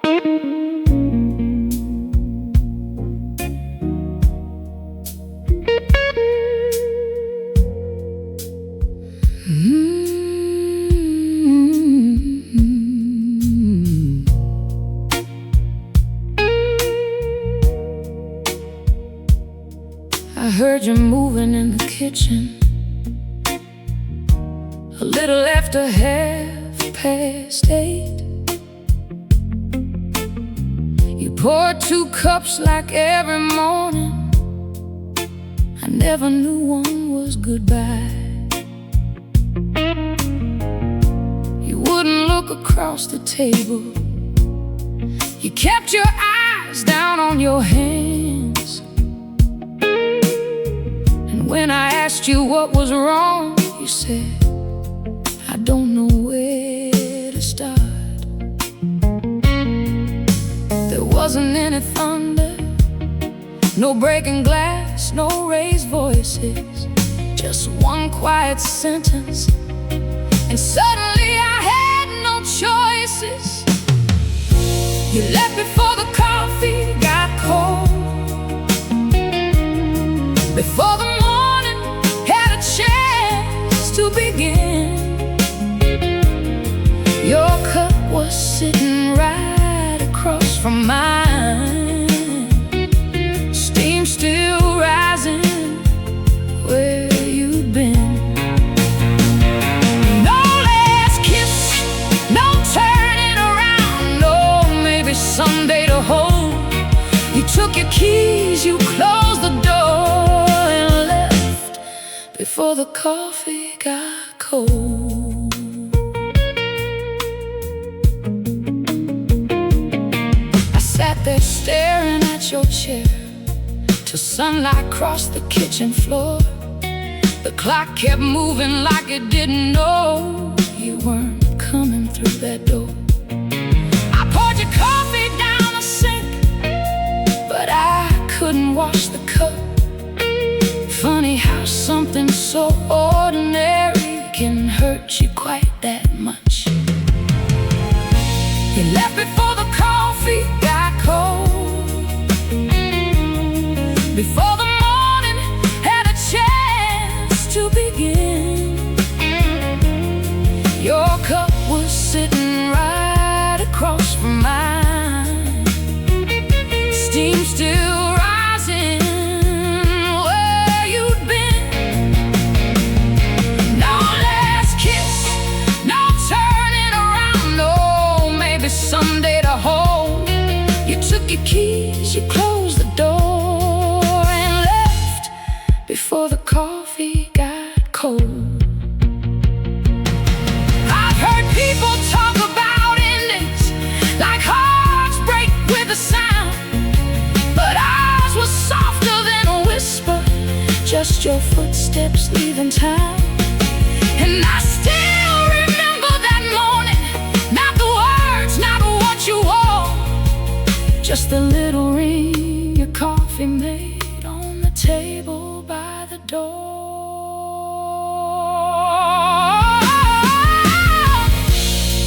I heard you moving in the kitchen a little after 8:30. You poured 2 cups like every morning. I never knew one was goodbye. You wouldn't look across the table. You kept your eyes down on your hands. And when I asked you what was wrong, you said, I don't know where to start. There wasn't any thunder, no breaking glass, no raised voices, just one quiet sentence, and suddenly I had no choices. You left before the coffee got cold, before the morning had a chance to begin. Your cup was sitting right across from mine, steam still rising where you'd been. No last kiss, no turning around, no maybe someday to hold. You took your keys, you closed the door and left before the coffee got cold. Sat there staring at your chair till sunlight crossed the kitchen floor. The clock kept moving like it didn't know you weren't coming through that door. I poured your coffee down the sink, but I couldn't wash the cup. Funny how something so ordinary can hurt you quite that much. You left before the coffee got cold, before the morning had a chance to begin. Your cup was sitting right across from mine, steam still rising where you'd been. No last kiss, no turning around, no maybe someday to hold. You took your keys, you closed the door and left before the coffee got cold. I've heard people talk about endings like hearts break with a sound, but ours was softer than a whisper, just your footsteps leaving town. And I still remember that morning, not the words, not what you wore, just the little ring your coffee made on the table by the door.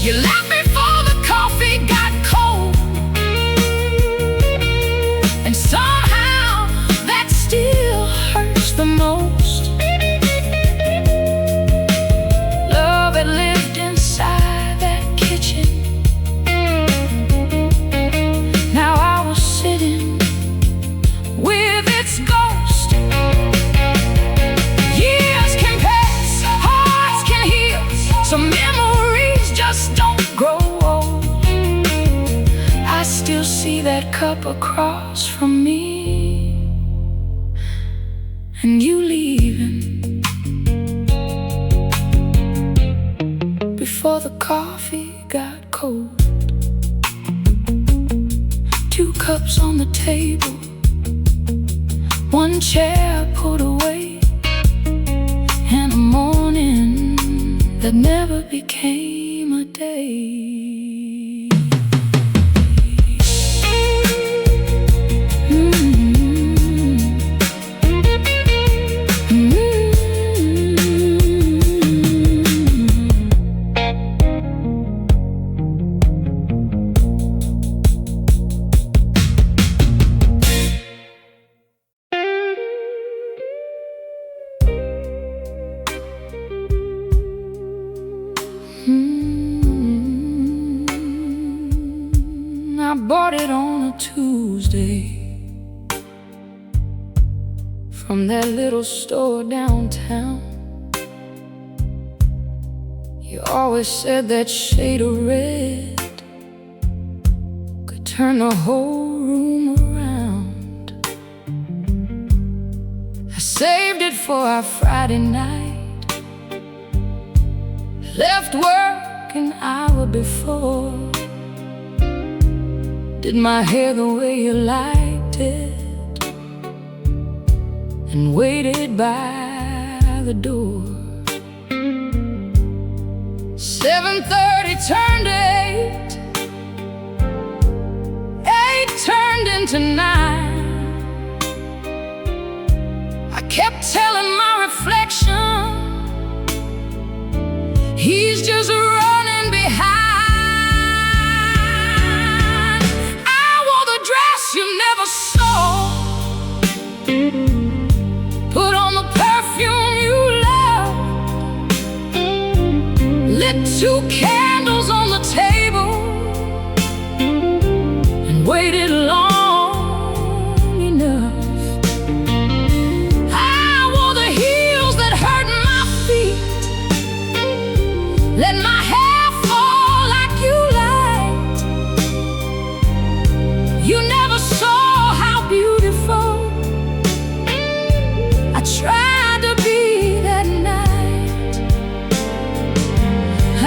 You left before the coffee got cold, and somehow that still hurts the most. Love had lived inside that kitchen. Now I was sitting with its ghost. Years can pass, hearts can heal, some memories just don't grow old. I still see that cup across from me, and you leaving before the coffee got cold. 2 cups on the table, 1 chair put away, and a morning that never became a day. I bought it on a Tuesday from that little store downtown. You always said that shade of red could turn the whole room around. I saved it for our Friday night, left work an hour before, did my hair the way you liked it, and waited by the door. 7:30 turned 8, 8 turned into 9. I kept telling my reflection, he's just running behind. I wore the dress you never saw, put on the perfume you loved, lit 2 candles on the table, and waited long enough. I wore the heels that hurt my feet, let my hair fall like you liked. You never saw how beautiful I tried to be that night. I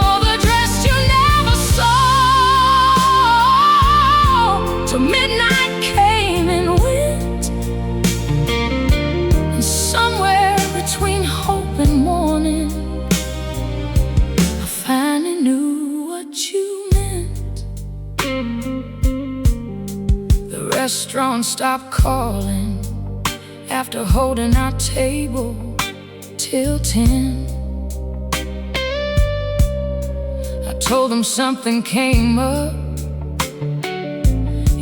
wore the dress you never saw, till midnight came and went, and somewhere between hope and morning, I finally knew what you meant. The restaurant stopped calling after holding our table till 10. I told them something came up,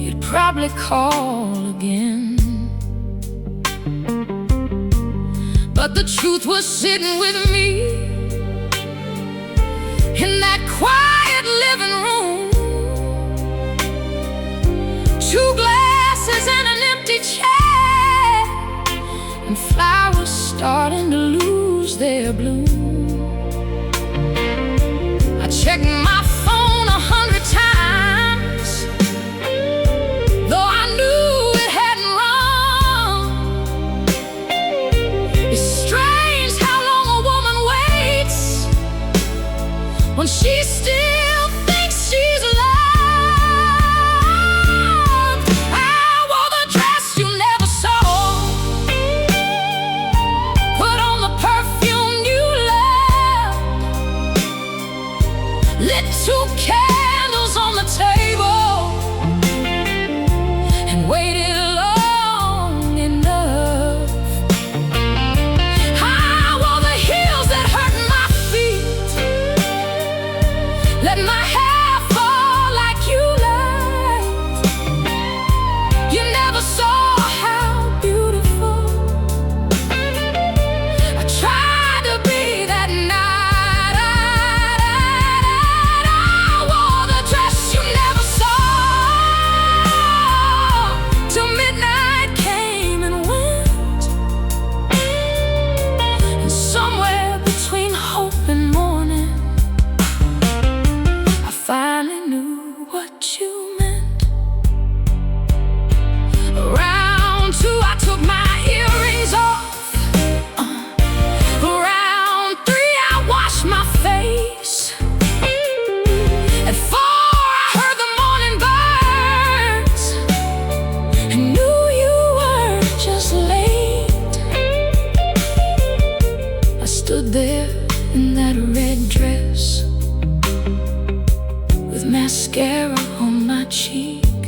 you'd probably call again. But the truth was sitting with me in that quiet living room, 2 glasses and an empty chair, and flowers starting to lose their bloom. I checked my phone 100 times, though I knew it hadn't rung. It's strange how long a woman waits when she still thinks she's loved. I wore the dress you never saw, put on the perfume you loved, lit 2 candles on the table, and waited long enough. I wore the heels that hurt my feet, let my hair fall like you liked. You never saw how beautiful I tried to be that night. I wore the dress you never saw, till midnight came and went, and somewhere between hope and morning, I finally knew what you meant. Around 2, I took my earrings off. Around 3, I washed my face. At 4, I heard the morning birds and knew you were just late. I stood there in that red dress with mascara on my cheek,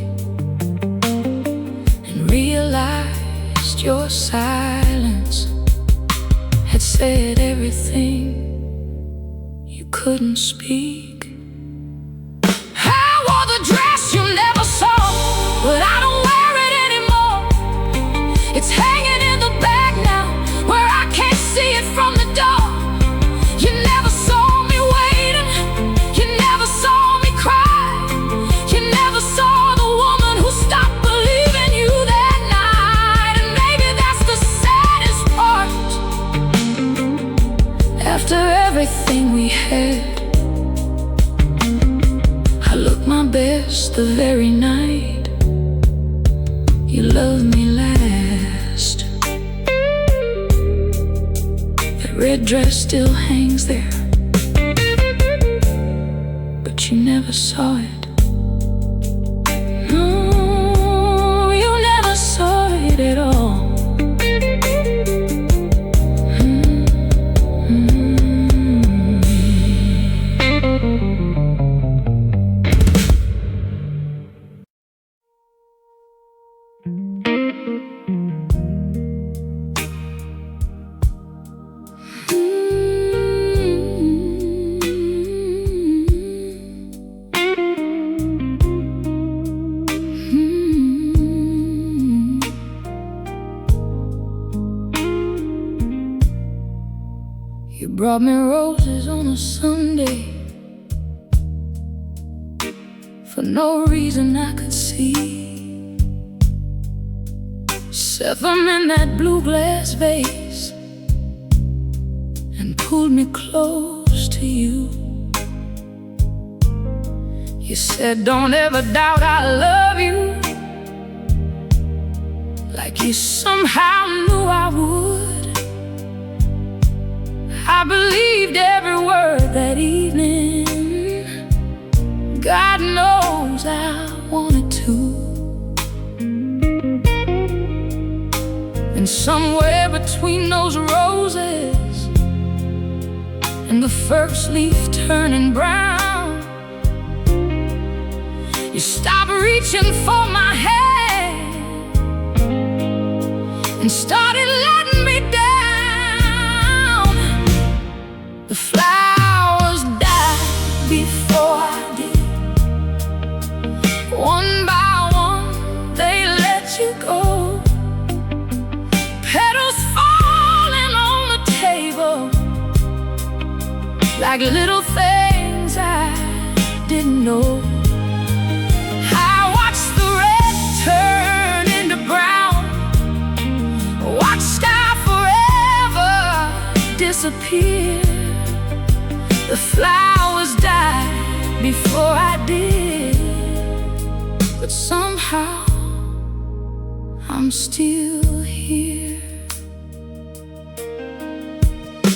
and realized your silence had said everything you couldn't speak. I wore the dress you never saw, but I don't wear it anymore. It's hanging in the bag now, where I can't see it from the door. You never saw me waiting, you never saw me cry, you never saw best the very night you loved me last. That red dress still hangs there, but you never saw it. No, you never saw it at all. You brought me roses on a Sunday for no reason I could see. Set them in that blue glass vase and pulled me close to you. You said, don't ever doubt I love you, like you somehow knew I would. I believed every word that evening. God knows I wanted to. And somewhere between those roses and the first leaf turning brown, you stopped reaching for my hand and started letting me down. The flowers died before I did. One by one they let you go. Petals falling on the table like little things I didn't know. I watched the red turn into brown, watched our forever disappear. The flowers died before I did, but somehow I'm still here.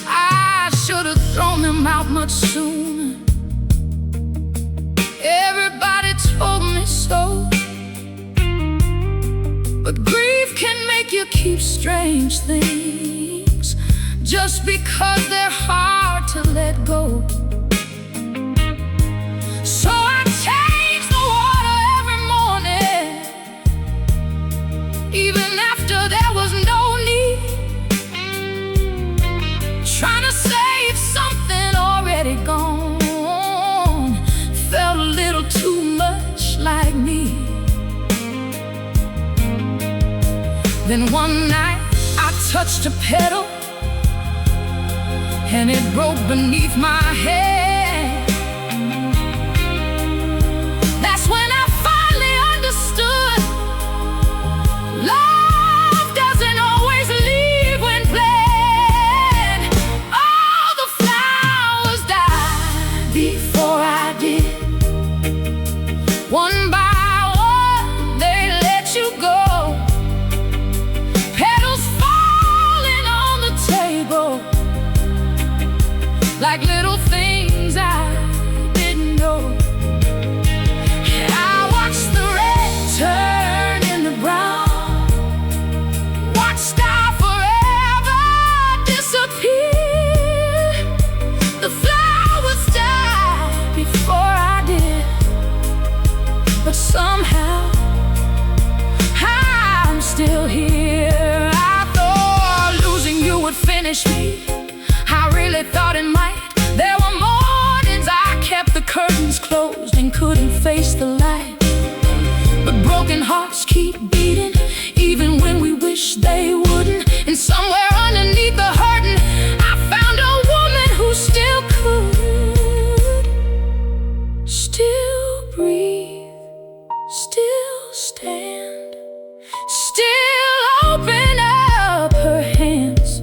I should have thrown them out much sooner. Everybody told me so, but grief can make you keep strange things just because they're hard to let go. So I change the water every morning, even after there was no need. Trying to save something already gone felt a little too much like me. Then one night I touched a petal and it broke beneath my head. That's when I finally understood love doesn't always leave when planned. All the flowers died before I did. One by one they let you go. Petals falling on the table like little things I didn't know. And I watched the red turn into brown, watched our forever disappear. The flowers died before I did, but somehow I'm still here. I thought losing you would finish me. I really thought it might. There were mornings I kept the curtains closed and couldn't face the light. But broken hearts keep beating, even when we wish they wouldn't. And somewhere underneath the hurting, I found a woman who still could, still breathe, still stand, still open up her hands.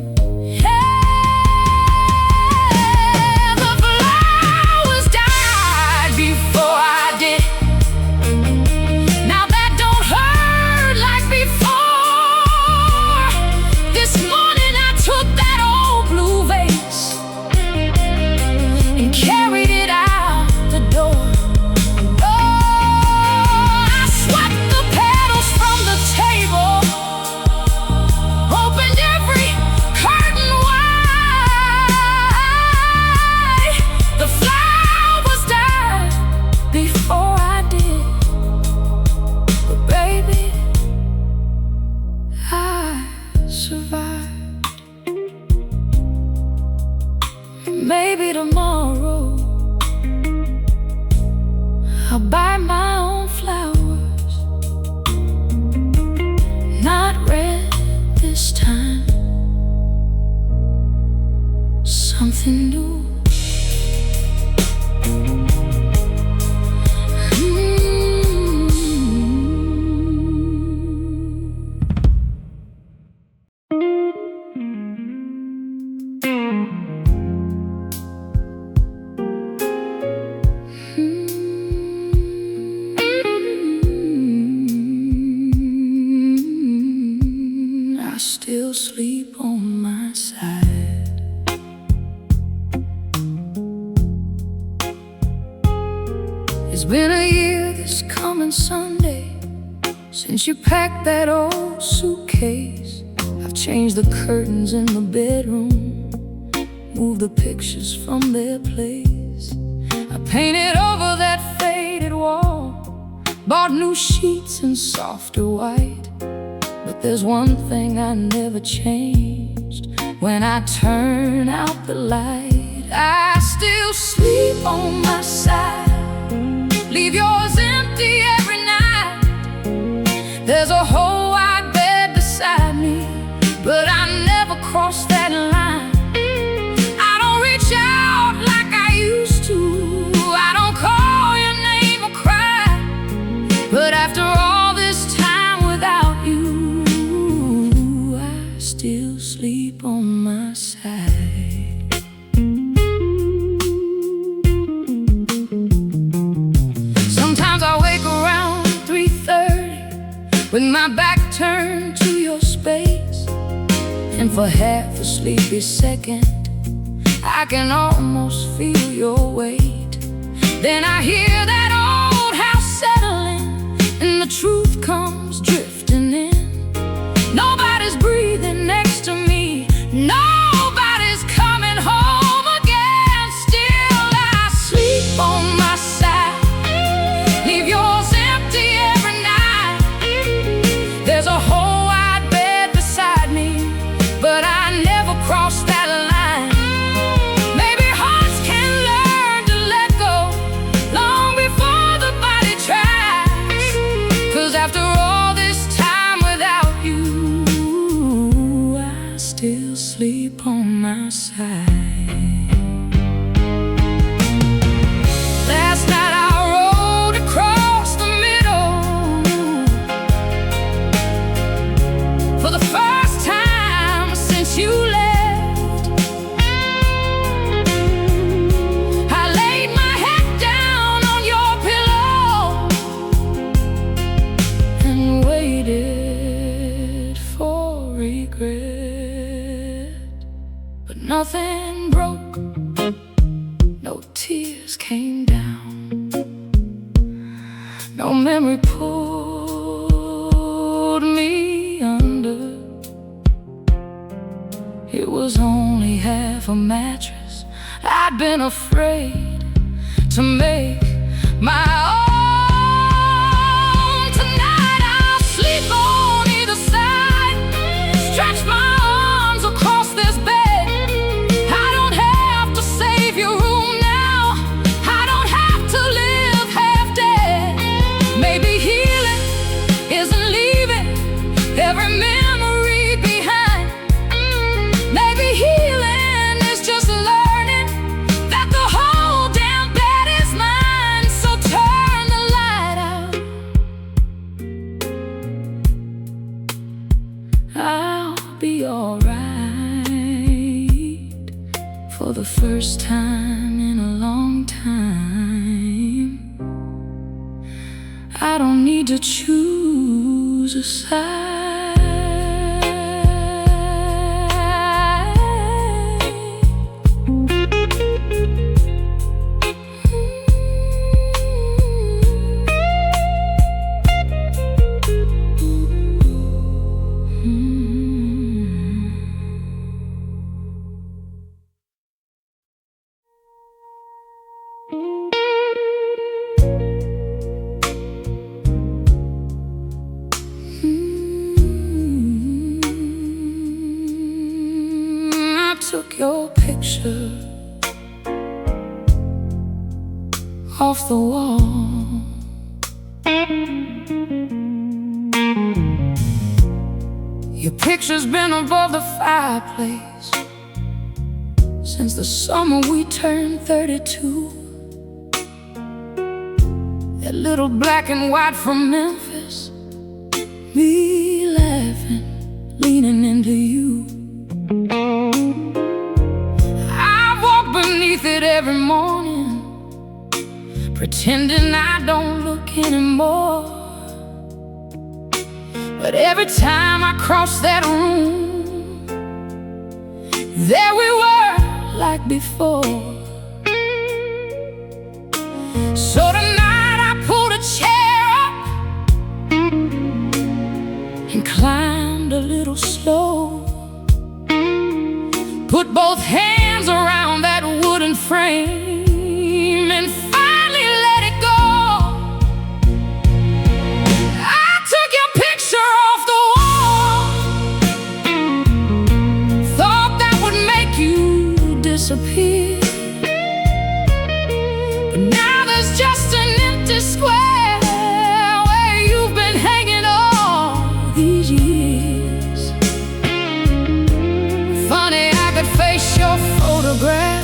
I'll buy my own flowers, not red this time, something new. I still sleep on my side. It's been a year this coming Sunday since you packed that old suitcase. I've changed the curtains in the bedroom, moved the pictures from their place. I painted over that faded wall, bought new sheets in softer white. But there's one thing I never changed: when I turn out the light, I still sleep on my side. Leave yours empty every night. There's a whole wide bed beside me, but I never cross that line. I don't reach out like I used to. I don't call your name or cry. But after all this time without you, I still sleep on my side. Sometimes I wake around 3:30 with my back turned to your space, and for half a sleepy second I can almost feel your weight. Then I hear that old house settling, and the truth comes drifting in. Nobody's breathing next to me, nobody's coming home again. Still I sleep on my side. Leave yours empty every night. There's a whole wide bed beside me, but I never cross that line. Maybe hearts can learn to let go long before the body tries. 'Cause after all this time without you, I still sleep on my side. Last night I rode across the middle for the first time since you left. I laid my head down on your pillow and waited for regret. But nothing broke, no tears came down, no memory pulled me under. It was only half a mattress I'd been afraid to make my own. Tonight I'll sleep on either side, stretch my arms across this bed. I don't have to save your room now, I don't have to live half dead. Maybe healing isn't leaving every memory behind. Maybe healing is just learning that the whole damn bed is mine. So turn the light out, I'll be alright. For the first time in a long time, I don't need to choose a side. Took your picture off the wall. Your picture's been above the fireplace since the summer we turned 32. That little black and white from Memphis, me laughing, leaning into you. I walk beneath it every morning, pretending I don't look anymore. But every time I cross that room, there we were like before. So tonight I pulled a chair up and climbed a little slow, put both hands around that wooden frame and finally let it go. I took your picture off the wall, thought that would make you disappear. But now there's just an empty square where you've been hanging all these years. Funny, I could face your photograph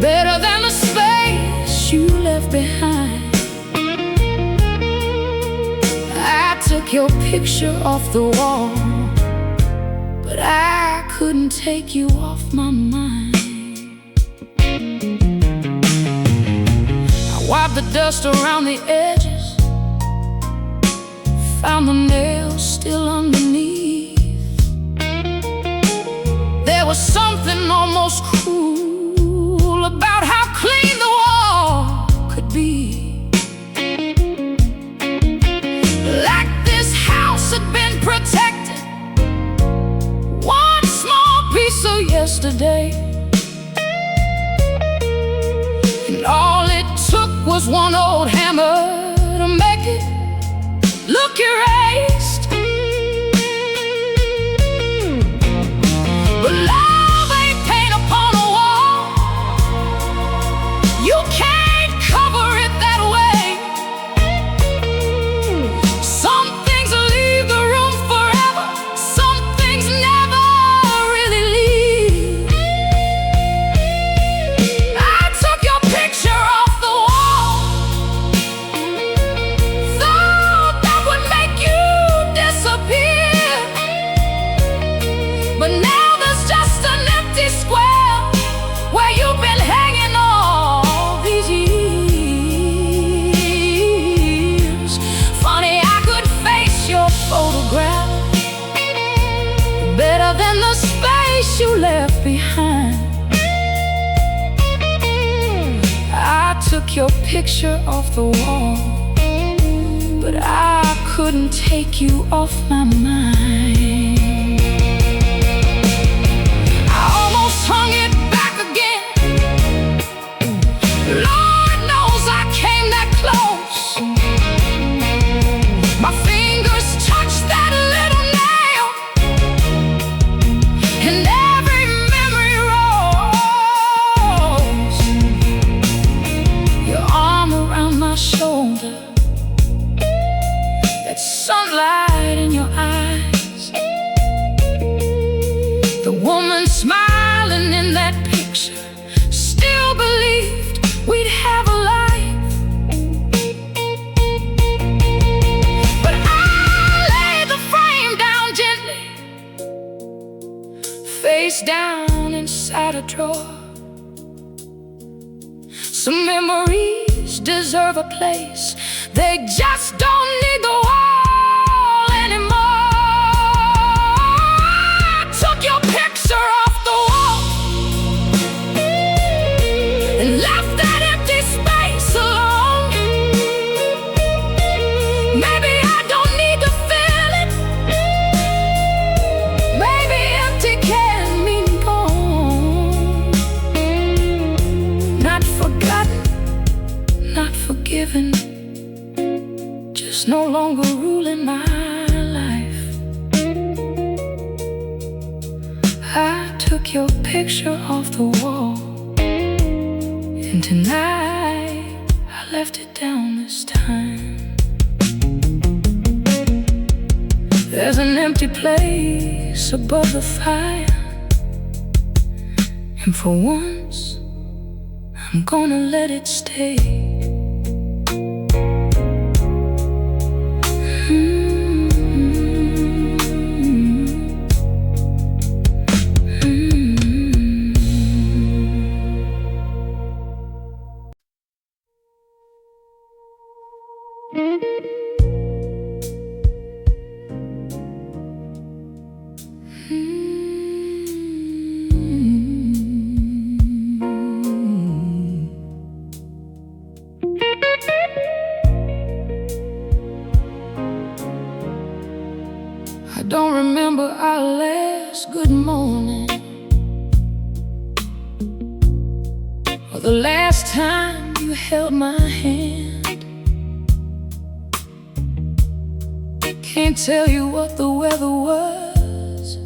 better than the space you left behind. I took your picture off the wall, but I couldn't take you off my mind. I wiped the dust around the edges, found the nails still underneath. There was something almost cruel about how clean the wall could be. Like this house had been protected, one small piece of yesterday, and all it took was one old hammer to make it look erased. But love ain't paint upon a wall, you can't cover it that way. Some things leave the room forever, some things never really leave. I took your picture off the wall, thought that would make you disappear. But now there's just an empty square where you've been hanging all these years. Funny, I could face your photograph better than the space you left behind. I took your picture off the wall, but I couldn't take you off my mind. I almost hung it back again, Lord knows I came that close. My fingers touched that little nail, and every memory rose. Your arm around my shoulder, that sunlight in your eyes, the woman smiling in that picture still believed we'd have a life. But I laid the frame down gently, face down inside a drawer. Some memories deserve a place, they just don't need the wall anymore. I took your picture off the wall and left that empty space alone. Maybe I don't need to fill it, maybe empty can mean gone. Not forgotten, not forgiven, just no longer ruling my life. I took your picture off the wall, and tonight I left it down this time. There's an empty place above the fire, and for once I'm gonna let it stay. I don't remember our last good morning, or the last time you held my hand. Can't tell you what the weather was,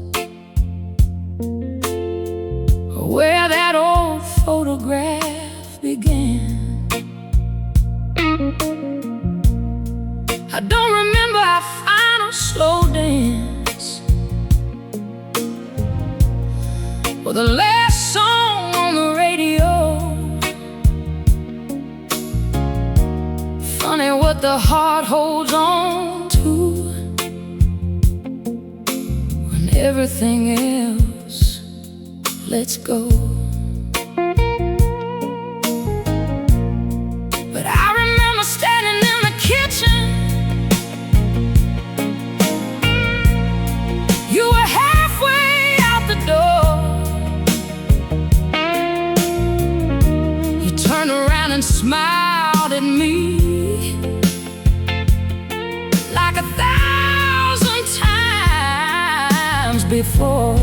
or where that old photograph began. I don't remember our final slow dance, or the last song on the radio. Funny what the heart holds on to when everything else lets go. But I remember standing in the kitchen. You were halfway out the door. You turned around and smiled at me like 1,000 times before.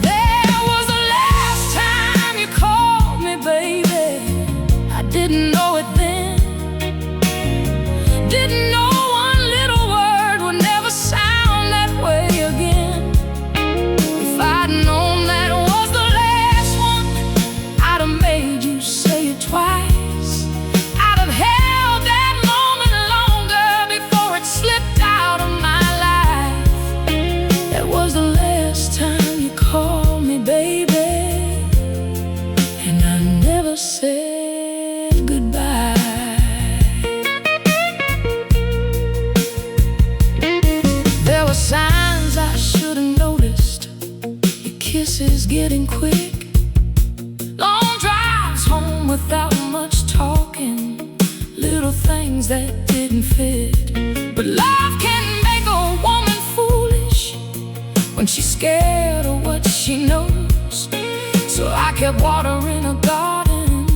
There was the last time you called me, baby. I didn't know it then. Didn't know one little word would never sound that way again. If I'd known that was the last one, I'd have made you say it twice. I'd have held that moment longer before it slipped out of my life. That was the last time you called me, baby, and I never said goodbye. There were signs I should have noticed. Your kisses getting quick, long drives home without much talking, little things that didn't fit. But love can make a woman foolish when she's scared of what she knows. So I kept watering a garden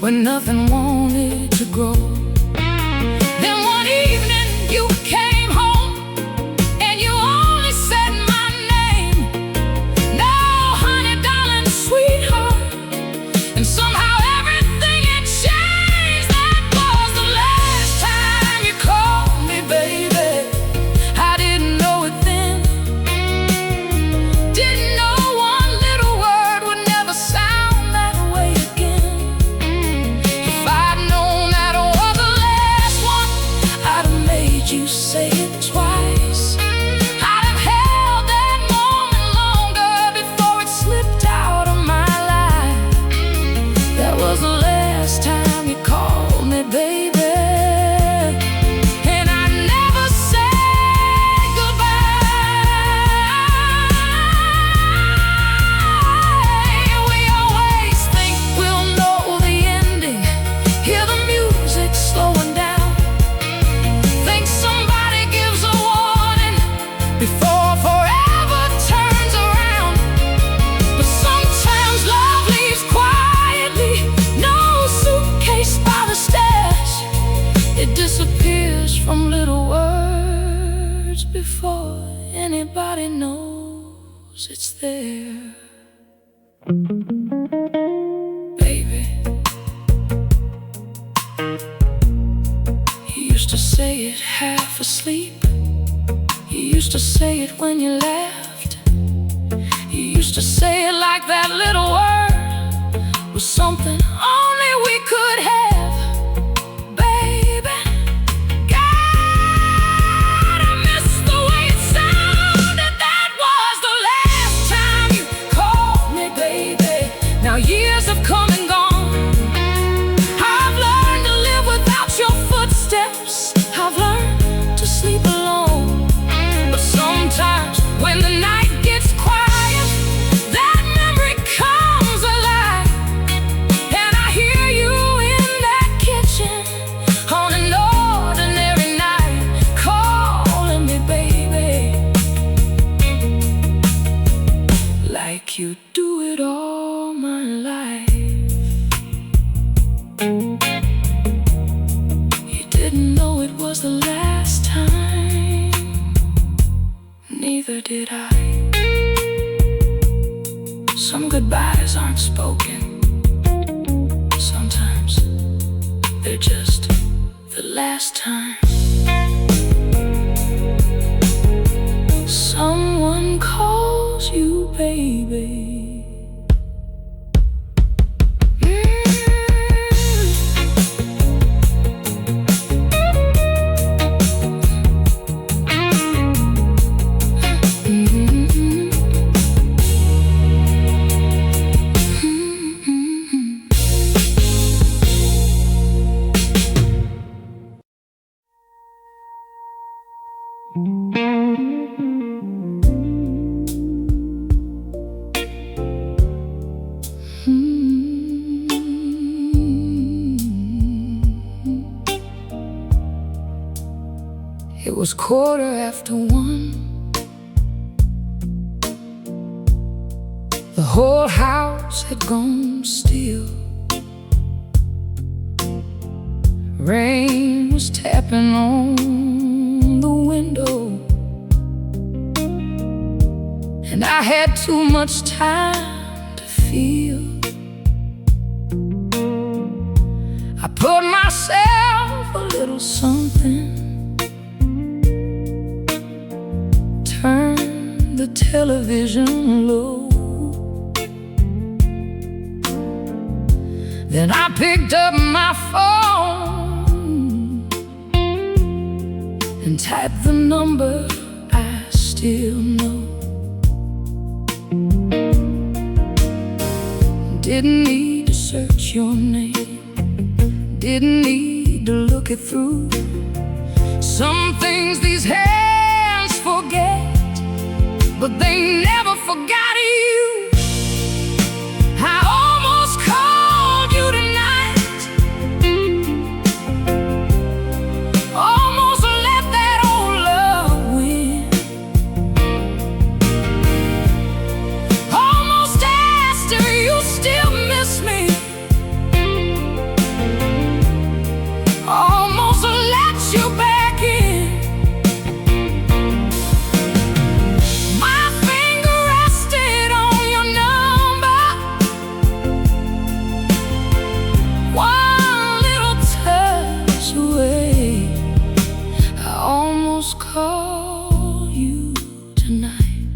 when nothing wanted to grow. Then one evening you came home and you only said my name. No, honey, darling, sweetheart. And somehow everything had changed. That was the last time you called me, baby. I didn't know it then. Didn't know one little word would never sound that way again. If I'd known that was the last one, I'd have made you say it twice. I'd have held that moment longer before it slipped out of my life. That was the last time you called me, baby, and I never said goodbye. We always think we'll know the ending, hear the music slowing down, think somebody gives a warning before forever turns around. But sometimes love leaves quietly, no suitcase by the stairs. It disappears from little words before anybody knows it's there. Baby, you used to say it half asleep. You used to say it when you laughed. You used to say it like that little word was something only we could have. You didn't know it was the last time, neither did I. Some goodbyes aren't spoken, sometimes they're just the last time. Someone calls you baby. It was 1:15. The whole house had gone still. Rain was tapping on the window, and I had too much time to feel. I put myself a little something, turned the television low. Then I picked up my phone and typed the number I still know. Didn't need to search your name, didn't need to look it through. Some things these hands forget, but they never forgot you. I almost called you tonight, almost let that old love win, almost asked if you still miss me, almost let you back in. Call you tonight,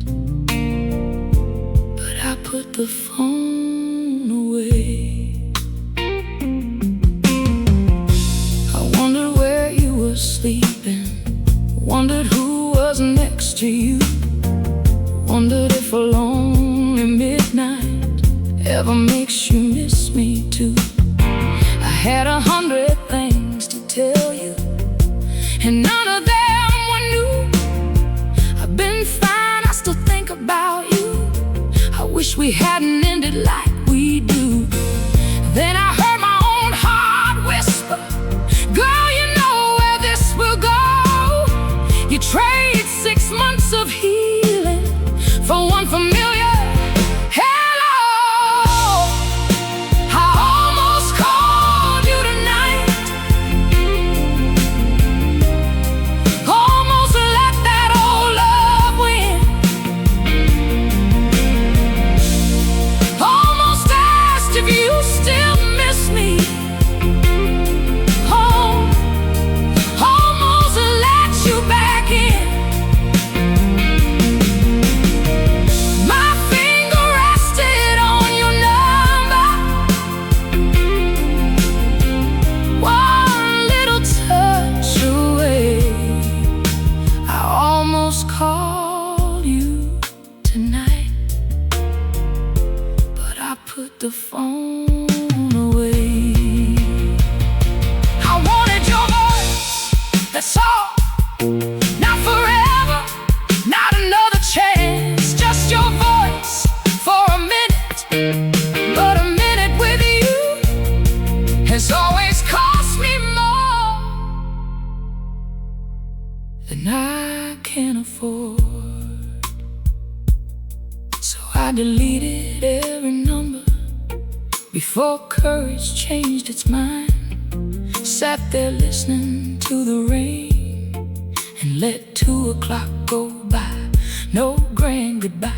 but I put the phone away. I wondered where you were sleeping, wondered who was next to you, wondered if a lonely midnight ever makes you miss me too. I had 100 things to tell you, and none of them about you. I wish we hadn't ended like we do. Then I heard my own heart whisper, girl, you know where this will go. You trade 6 months of healing for one familiar hello. I almost called you tonight, almost let that old love win, if you still miss me, oh, almost let you back in. My finger rested on your number, one little touch away. I almost called you tonight, but I put the phone away. I wanted your voice, that's all. Not forever, not another chance. Just your voice for a minute, but a minute with you has always cost me more than I can afford. So I deleted every number before courage changed its mind. Sat there listening to the rain and let 2 o'clock go by. No grand goodbye,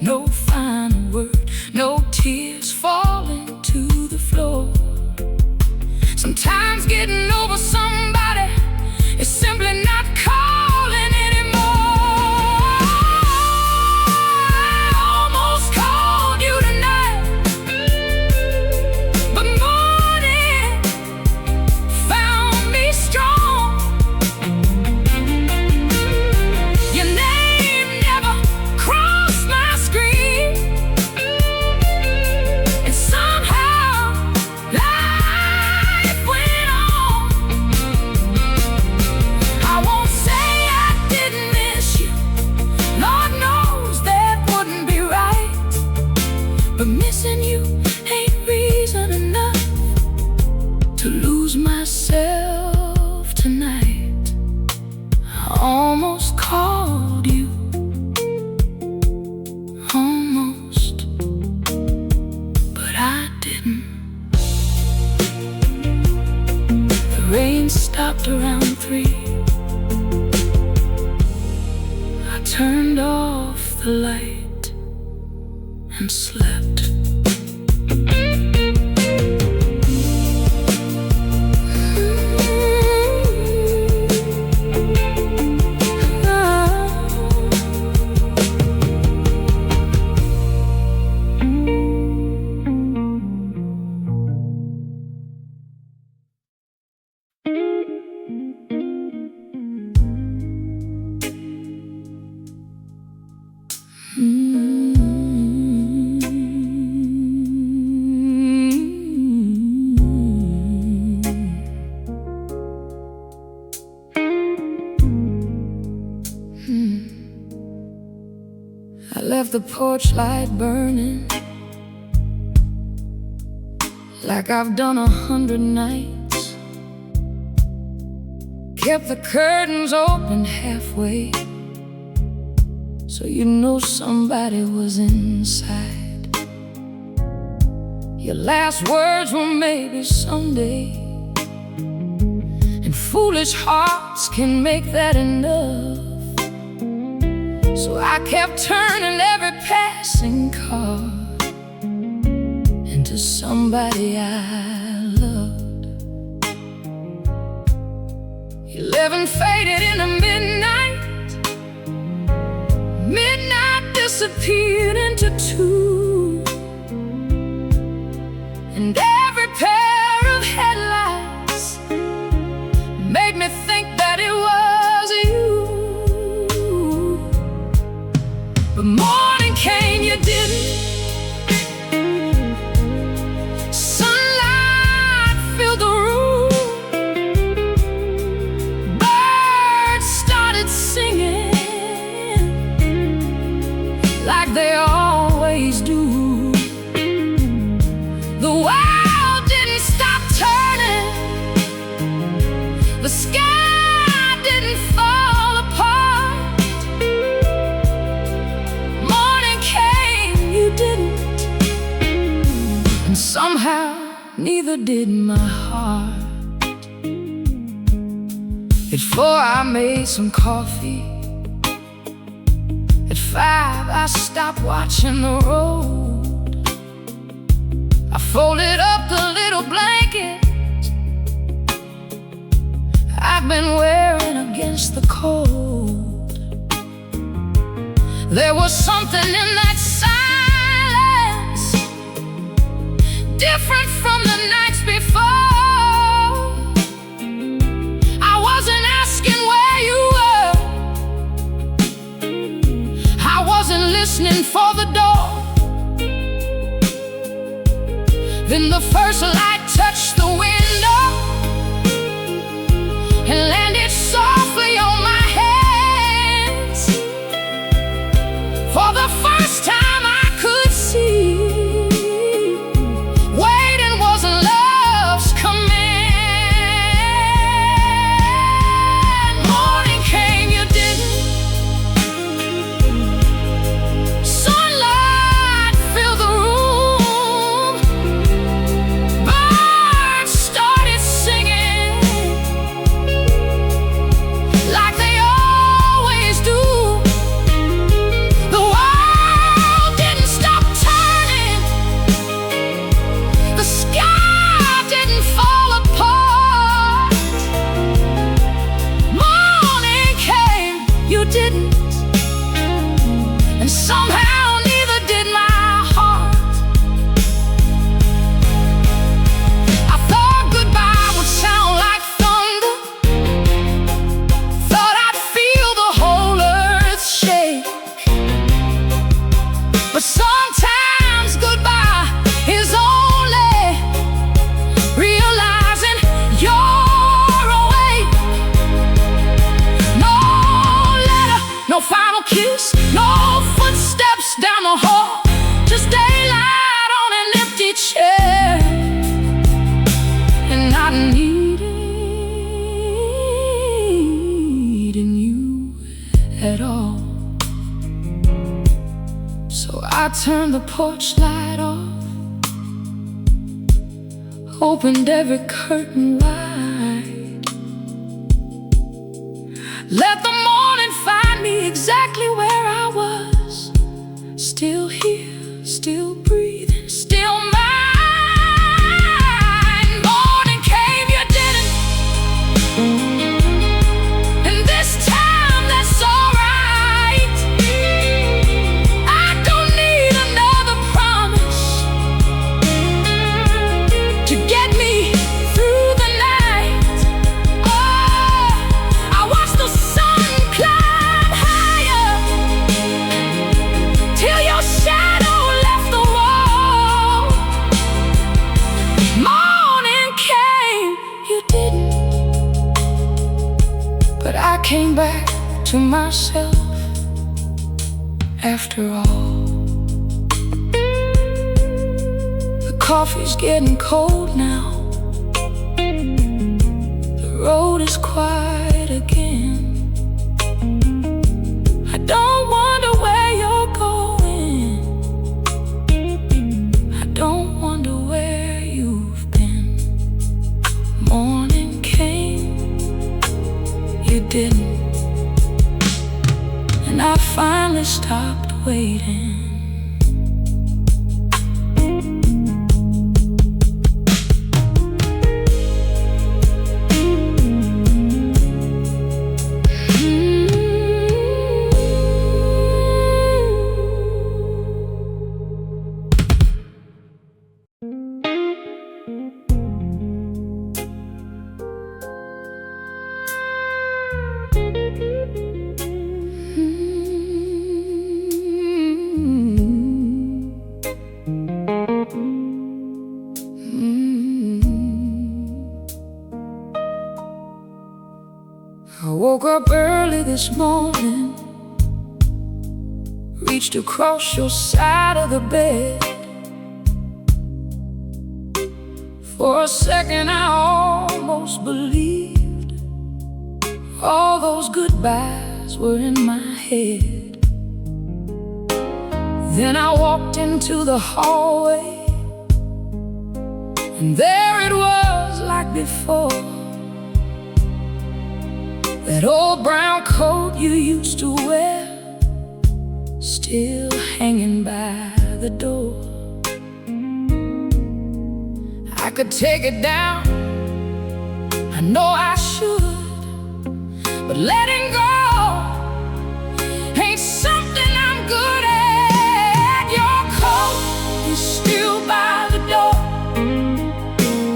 no final word, no tears falling to the floor. Sometimes getting over somebody is simply not calling anymore. I almost called you tonight, but morning found me strong. Your name never crossed my screen, and somehow life went on. I won't say I didn't miss you, Lord knows that wouldn't be right, but missing you ain't reason enough to lose myself tonight. I almost called you, almost, but I didn't. The rain stopped around 3. I turned off the light and slept. I left the porch light burning like I've done 100 nights. Kept the curtains open halfway, so you know somebody was inside. Your last words were maybe someday, and foolish hearts can make that enough. So I kept turning every passing car into somebody I loved. 11 faded into midnight. Midnight disappeared into 2, and every pair of headlights made me think that it was you. But morning came, you didn't. Sunlight filled the room. Birds started singing like they always do. The world didn't stop turning. The sky didn't fall apart. Morning came, you didn't. And somehow neither did my heart. At 4 I made some coffee. At 5 I stopped watching the road. I folded up the little blanket I've been wearing against the cold. There was something in that silence, different from the nights before. I wasn't asking where you were, I wasn't listening for the door. Then the first light touched the window and landed softly on my hands. For the first kiss, no footsteps down the hall, just daylight on an empty chair. And I needing you at all. So I turned the porch light off, opened every curtain wide, let the morning find me exactly where I was, still here, still breathing, still mine. Morning came, you didn't, and this time that's alright. I don't need another promise to get me through the night. Oh, I watched the sun climb higher till your shadow left the wall. Morning came, you didn't, but I came back to myself after all. The coffee's getting cold now, the road is quiet again. I don't wonder where you're going, I don't wonder where you've been. Morning came, you didn't, and I finally stopped waiting. I woke up early this morning, reached across your side of the bed. For a second I almost believed all those goodbyes were in my head. Then I walked into the hallway, and there it was like before. That old brown coat you used to wear, still hanging by the door. I could take it down, I know I should, but letting go ain't something I'm good at. Your coat is still by the door,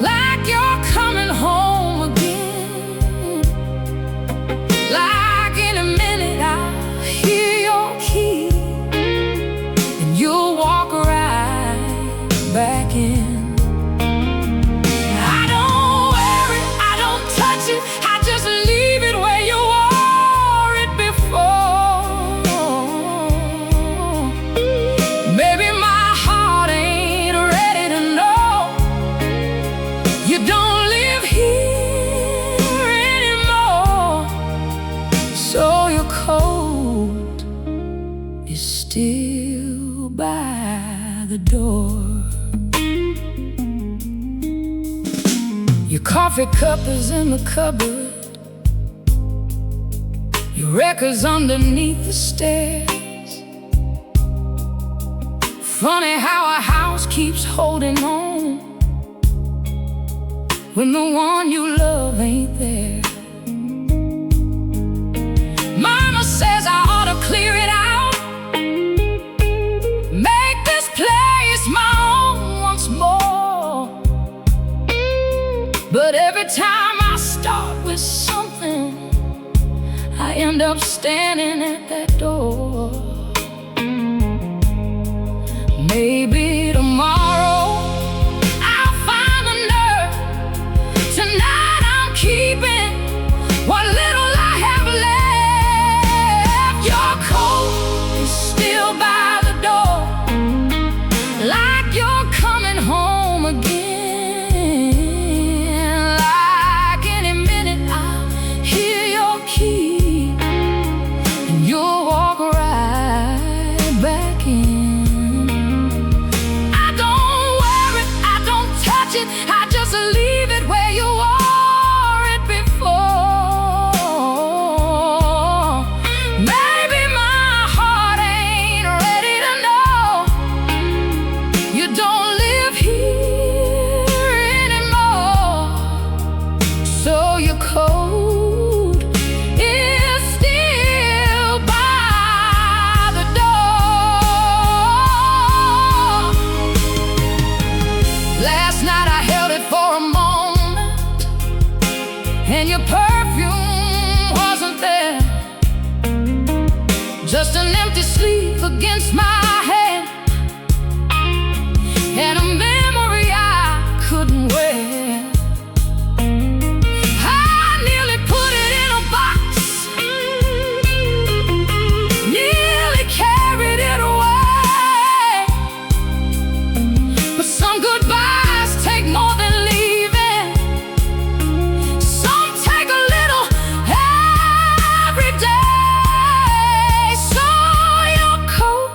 like you're coming home again. Like in a minute I'll hear your key, and you'll walk right back in. I don't wear it, I don't touch it, I just leave it where you wore it before. Maybe my heart ain't ready to know you don't live here anymore. So your coat is still by the door. Your coffee cup is in the cupboard, your record's underneath the stairs. Funny how a house keeps holding on when the one you love ain't there. Mama says I ought to clear it out, make this place my own once more. But every time I start with something, I end up standing at that door. Maybe tomorrow I'll find the nerve. Tonight I'm keeping what little I have left. Your coat your coat is still by the door. Last night I held it for a moment, and your perfume wasn't there. Just an empty sleeve against my hand, and a memory I couldn't wear. I nearly put it in a box, nearly carried it away. But some goodbyes take more than leaving. Some take a little every day. So your coat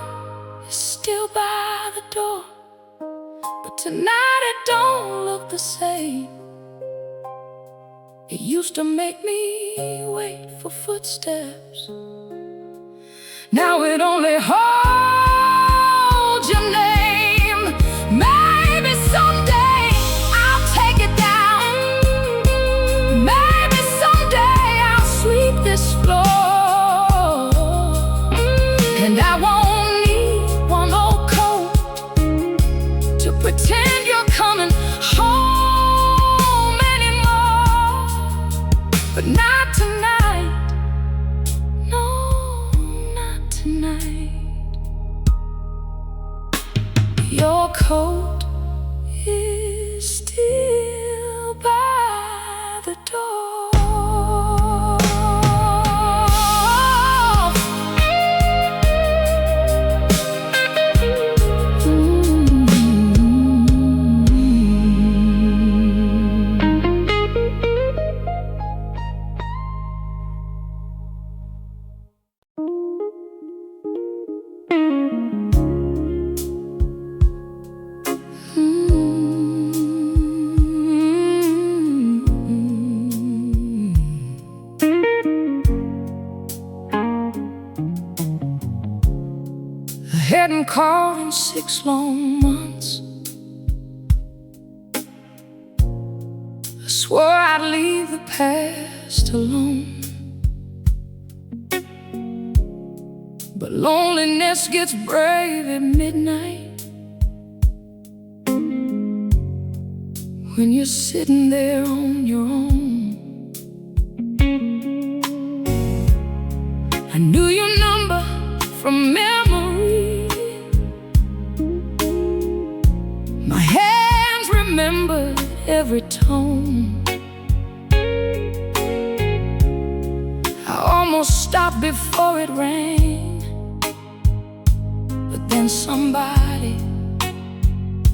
is still by the door, but tonight it don't look the same. It used to make me wait for footsteps. Now it only holds your name. Maybe someday I'll take it down. Maybe someday I'll sweep this floor, and I won't need one old coat to pretend you're coming home anymore. But not tonight, no, not tonight. Your coat is still by the door. I hadn't called in 6 long months. I swore I'd leave the past alone, but loneliness gets brave at midnight, when you're sitting there on your own. I knew your number from memory. My hands remembered every tone. I almost stopped before it rang, but then somebody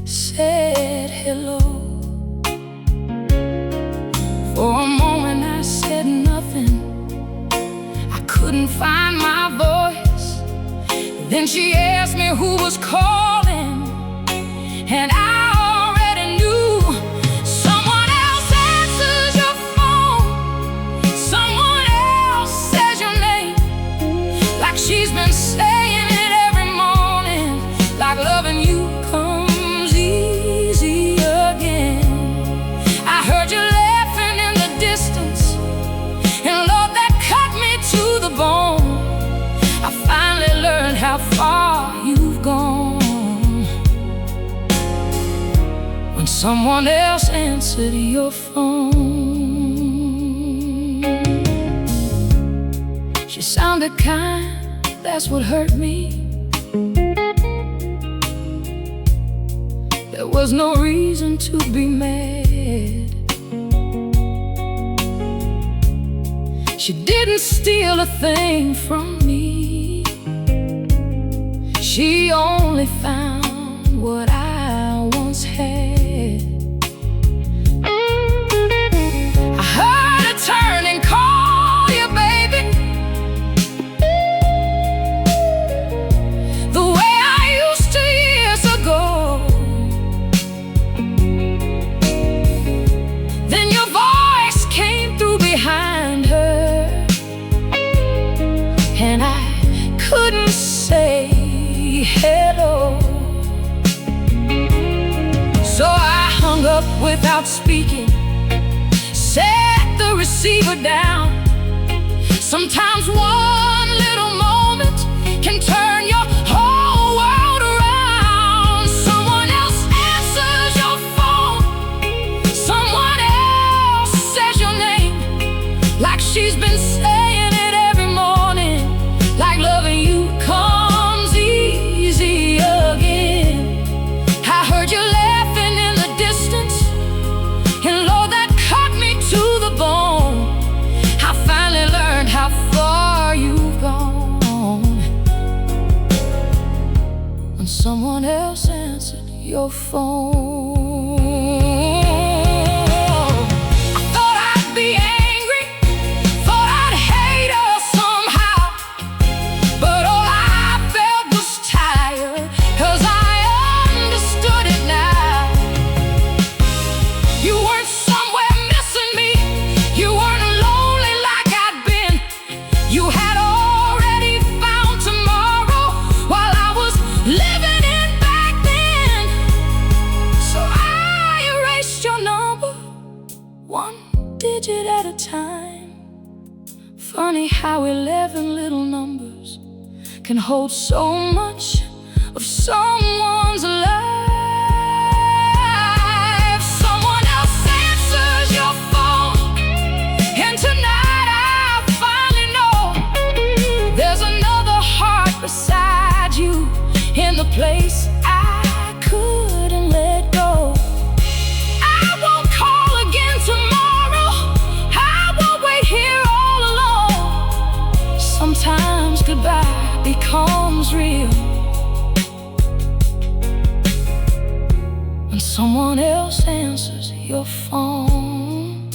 said hello. For a moment I said nothing. I couldn't find my voice. Then she asked me who was calling, and I already knew. Someone else answers your phone, someone else says your name, like she's been saying it every morning, like loving you comes easy again. I heard you laughing in the distance, and Lord, that cut me to the bone. I finally learned how far you've gone when someone else answered your phone. She sounded kind, that's what hurt me. There was no reason to be mad. She didn't steal a thing from me. She only found what I once had. I heard her turn and call you, baby, the way I used to years ago. Then your voice came through behind her, and I couldn't say hello. So I hung up without speaking, set the receive her down. Sometimes one little moment can turn your whole world around. Someone else answers your phone, someone else says your name, like she's been saying it every morning, like loving you comes easy again. I heard you laughing in the distance, and Lord, that cut me to the bone. I finally learned how far you've gone when someone else answered your phone. I thought I'd be angry, thought I'd hate her somehow, but all I felt was tired, 'cause I understood it now. You weren't somewhere missing me, you weren't lonely like I'd been. You had already found tomorrow while I was living in back then. So I erased your number, one digit at a time. Funny how 11 little numbers can hold so much of someone's life. Someone else answers your phone, and tonight I finally know there's another heart beside you in the place I couldn't let go. I won't call again tomorrow, I won't wait here all alone. Sometimes goodbye becomes real when someone else answers your phone.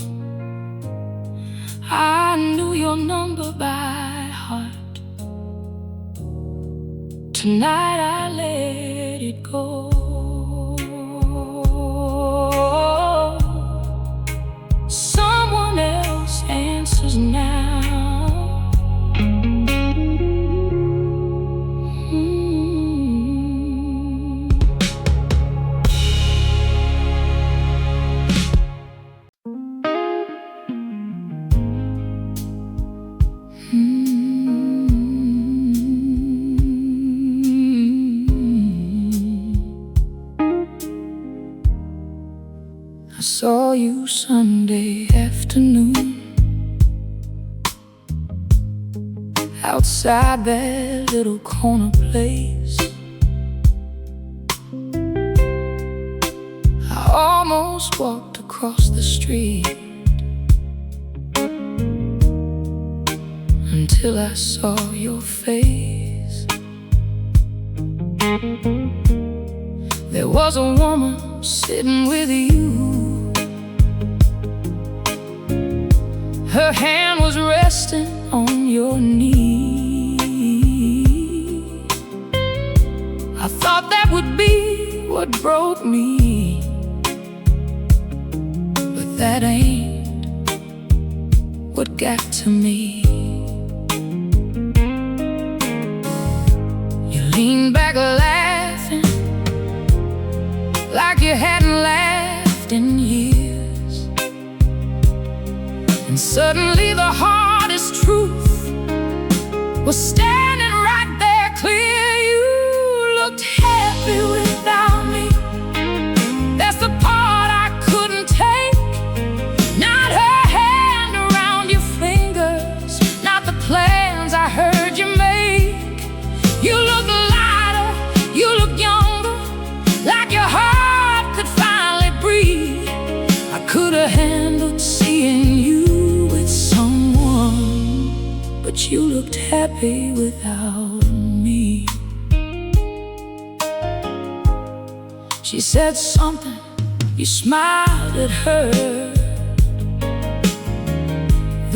I knew your number by heart. Tonight I let it go. Someone else answers now. I saw you Sunday afternoon outside that little corner place. I almost walked across the street until I saw your face. There was a woman sitting with you. Her hand was resting on your knee. I thought that would be what broke me, but that ain't what got to me. You leaned back laughing like you hadn't laughed in years, and suddenly the hardest truth was standing right there clear. You looked happy without me. That's the part I couldn't take. Not her hand around your fingers, not the plans I heard you make. You look lighter, you look younger, like your heart could finally breathe. I could have handled seeing you with someone, but you looked happy without me. She said something, you smiled at her,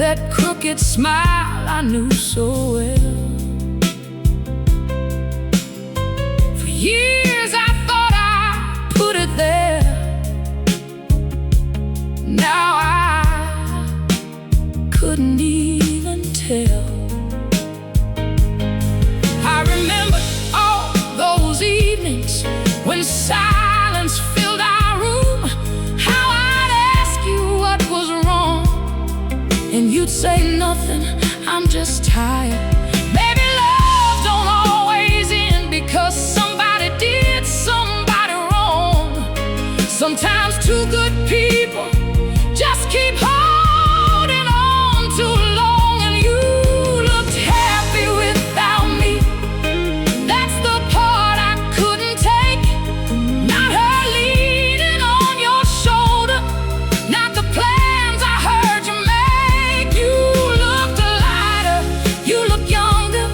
that crooked smile I knew so well. For years I thought I put it there. Now I couldn't even tell. I remember all those evenings when silence filled our room, how I'd ask you what was wrong, you'd say nothing, I'm just tired. Baby, love don't always end because somebody did somebody wrong. Sometimes two good people just keep holding on too long. And you looked happy without me. That's the part I couldn't take. Not her leaning on your shoulder, not the plans I heard you make. You looked lighter, you looked younger,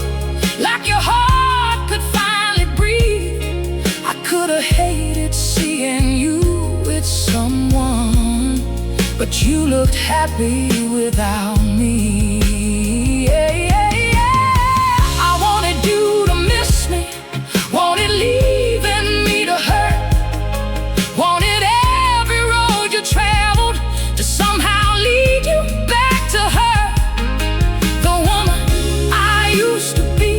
like your heart could finally breathe. I could have hated seeing you with someone, but you looked happy without me. Yeah, yeah, yeah. I wanted you to miss me, wanted leaving me to hurt, wanted every road you traveled to somehow lead you back to her. The woman I used to be,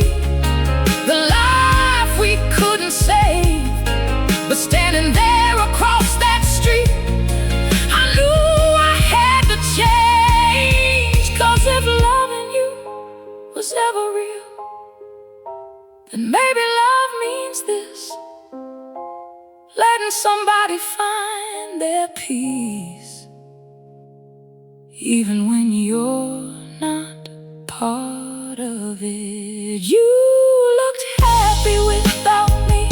the life we couldn't save. But standing there across that street, I knew I had to change. 'Cause if loving you was ever real, then maybe love means this: letting somebody find their peace, even when you're not part of it. You looked happy without me,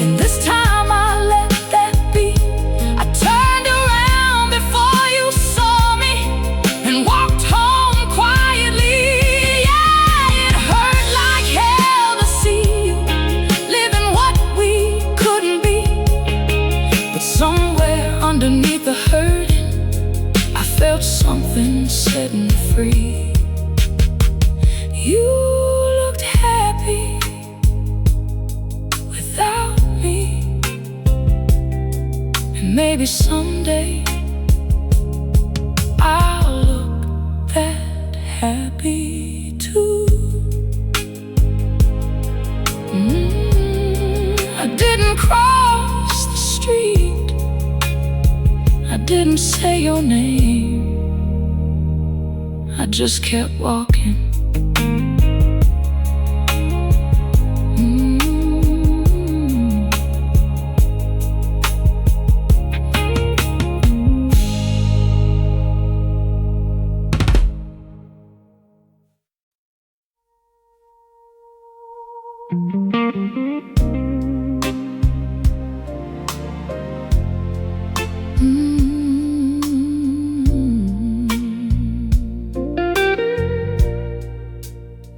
and this time I let that be. I turned around before you saw me and walked home quietly. Yeah, it hurt like hell to see you living what we couldn't be. But somewhere underneath the hurting, I felt something setting free. You looked happy without me, and maybe someday I'll look that happy too. I didn't cross the street, I didn't say your name, I just kept walking.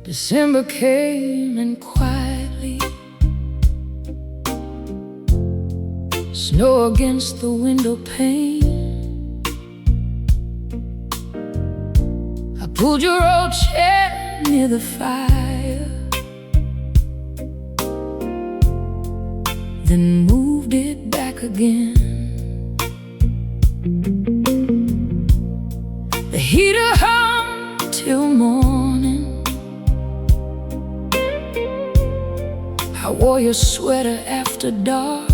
December came and quietly, snow against the window pane. I pulled your old chair near the fire, then moved it back again. The heater hummed till morning. I wore your sweater after dark.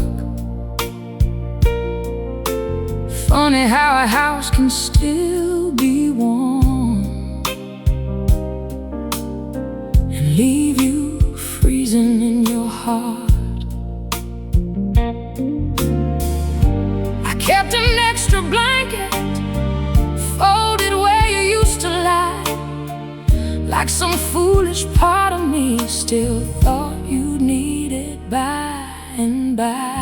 Funny how a house can still be warm and leave you freezing in your heart. I kept an extra blanket folded where you used to lie, like some foolish part of me still thought you needed by and by.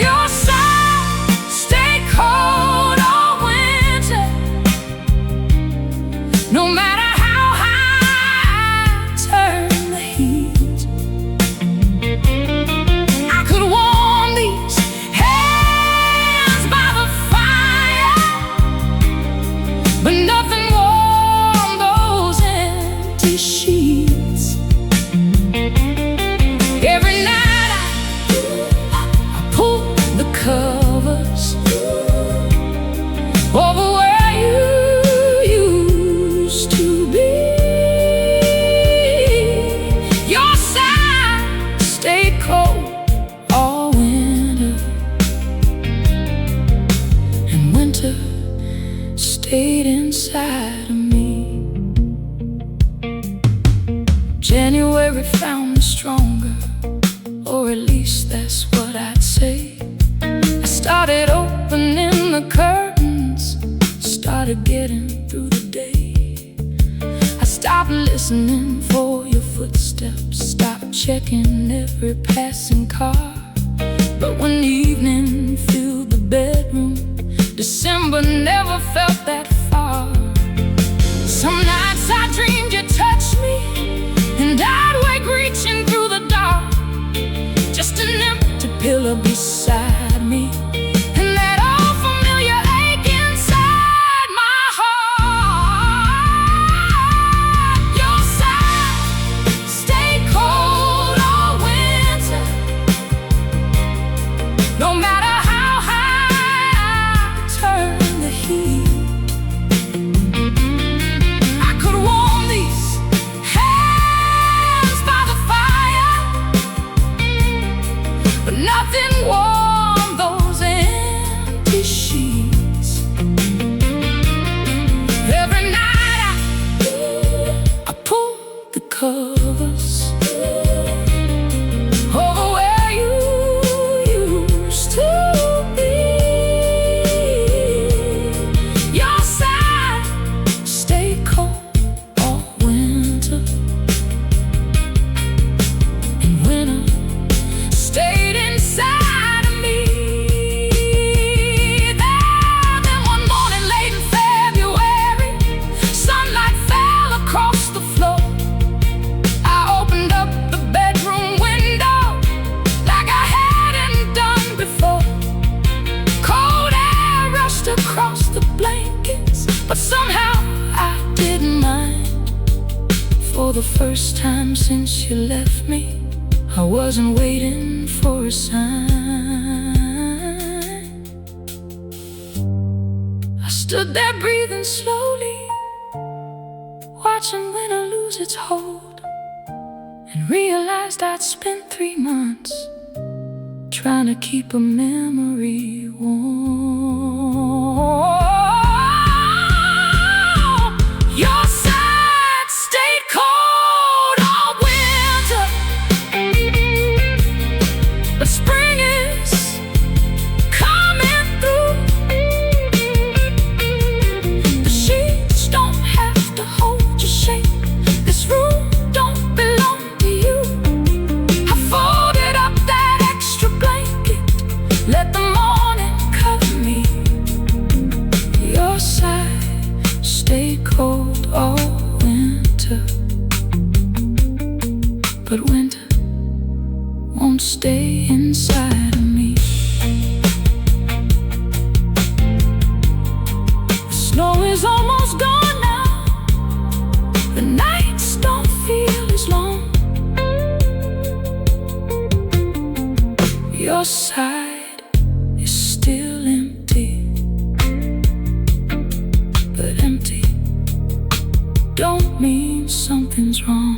Your side stayed cold all winter, no matter how high I turned the heat. I could warm these hands by the fire, but nothing warmed those empty sheets. Every stayed inside of me. January found me stronger, or at least that's what I'd say. I started opening the curtains, started getting through the day. I stopped listening for your footsteps, stopped checking every passing car. But when evening filled the bedroom, December never felt that far. Some nights I dreamed you touched me, and I'd wake reaching through the dark, just an empty pillow beside me, and that old familiar ache inside my heart. Your side stayed cold all winter, no matter how high I turned the heat. I could warm these hands by the fire, but nothing warmed those empty sheets. Every night I pulled the covers over where you used to be. Your side stayed cold all winter, and winter stayed inside of me. Then one morning late in February, sunlight fell across the floor. I opened up the bedroom window like I hadn't done before. Cold air rushed across the blankets, but somehow I didn't mind. For the first time since you left me, I wasn't waiting for a sign. I stood there breathing slowly, watching winter lose its hold, and realized I'd spent 3 months trying to keep a memory warm. Your side stayed cold all winter, but spring is coming through. The sheets don't have to hold your shape. This room don't belong to you. I folded up that extra blanket, let the morning cover me. Your side stayed cold all winter, but winter won't stay inside of me. The snow is almost gone now, the nights don't feel as long. Your side is still empty, but empty don't mean something's wrong.